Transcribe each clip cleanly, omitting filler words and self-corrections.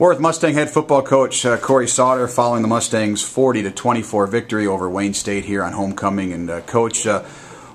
We're with Mustang head football coach Cory Sauter following the Mustangs' 40-24 victory over Wayne State here on homecoming. And Coach,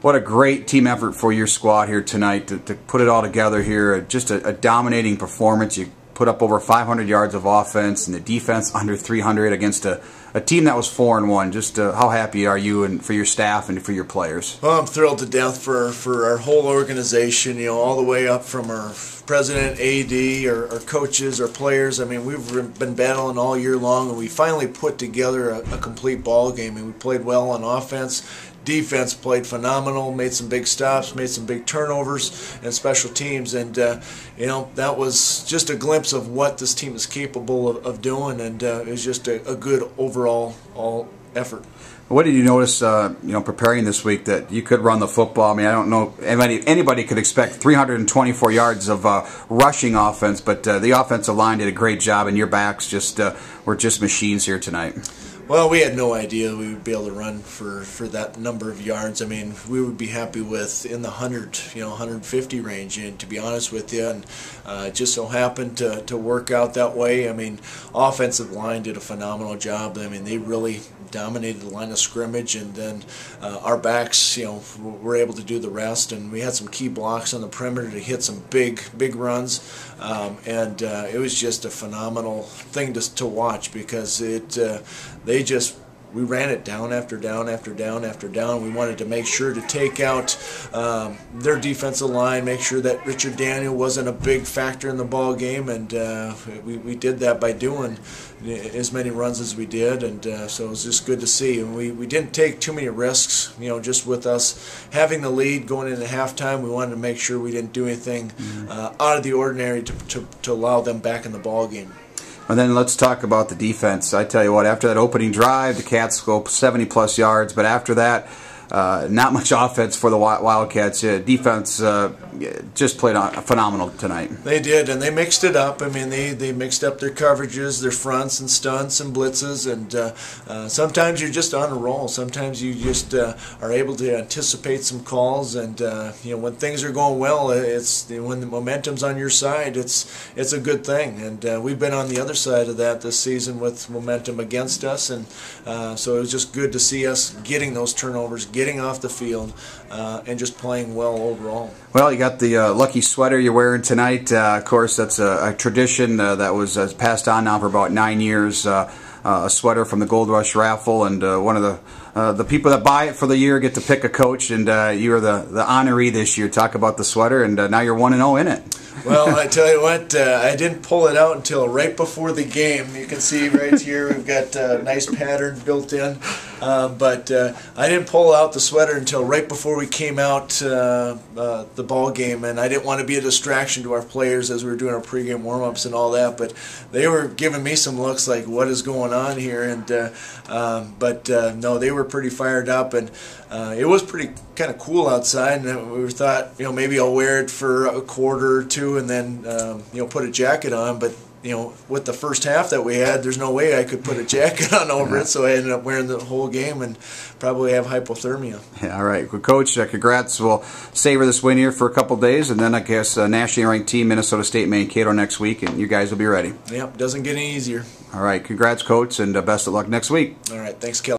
what a great team effort for your squad here tonight to put it all together here. Just a dominating performance. You put up over 500 yards of offense and the defense under 300 against a team that was 4-1. Just how happy are you and for your staff and for your players? Well, I'm thrilled to death for our whole organization, all the way up from our president, AD, our coaches, our players. I mean, we've been battling all year long, and we finally put together a complete ball game. And we played well on offense. Defense played phenomenal, made some big stops, made some big turnovers, and special teams. And that was just a glimpse of what this team is capable of doing, and it was just a good overall effort. What did you notice, preparing this week that you could run the football? I mean, I don't know anybody could expect 324 yards of rushing offense, but the offensive line did a great job, and your backs were just machines here tonight. Well, we had no idea we would be able to run for that number of yards. I mean, we would be happy with in the 150 range, and to be honest with you, and it just so happened to work out that way. I mean, offensive line did a phenomenal job. I mean, they really dominated the line of scrimmage, and then our backs, were able to do the rest, and we had some key blocks on the perimeter to hit some big runs, and it was just a phenomenal thing to watch, because we ran it down after down after down after down. We wanted to make sure to take out their defensive line, make sure that Richard Daniel wasn't a big factor in the ball game, and we did that by doing as many runs as we did, and so it was just good to see. And we didn't take too many risks, just with us having the lead going into halftime. We wanted to make sure we didn't do anything out of the ordinary to allow them back in the ball game. And then let's talk about the defense. I tell you what, after that opening drive, the Cats go 70-plus yards, but after that, not much offense for the Wildcats. Defense just played phenomenal tonight. They did, and they mixed it up. I mean, they mixed up their coverages, their fronts and stunts and blitzes, and sometimes you're just on a roll. Sometimes you just are able to anticipate some calls, and when things are going well, when the momentum's on your side, it's a good thing. And we've been on the other side of that this season with momentum against us, and so it was just good to see us getting those turnovers, getting off the field, and just playing well overall. Well, you got the lucky sweater you're wearing tonight. Of course, that's a tradition that was passed on now for about 9 years. A sweater from the Gold Rush raffle, and one of the people that buy it for the year get to pick a coach, and you are the honoree this year. Talk about the sweater, and now you're 1-0 in it. Well, I tell you what, I didn't pull it out until right before the game. You can see right here we've got a nice pattern built in, but I didn't pull out the sweater until right before we came out the ball game, and I didn't want to be a distraction to our players as we were doing our pregame warm-ups and all that, but they were giving me some looks like, what is going on here? And no, they were pretty fired up, and it was pretty kind of cool outside, and we thought, maybe I'll wear it for a quarter or two and then put a jacket on, but with the first half that we had, there's no way I could put a jacket on over it, so I ended up wearing the whole game and probably have hypothermia. Yeah, all right. Well, Coach, congrats. We'll savor this win here for a couple days, and then I guess nationally ranked team, Minnesota State, Mankato next week, and you guys will be ready. Yep, doesn't get any easier. All right. Congrats, Coach, and best of luck next week. All right. Thanks, Kelly.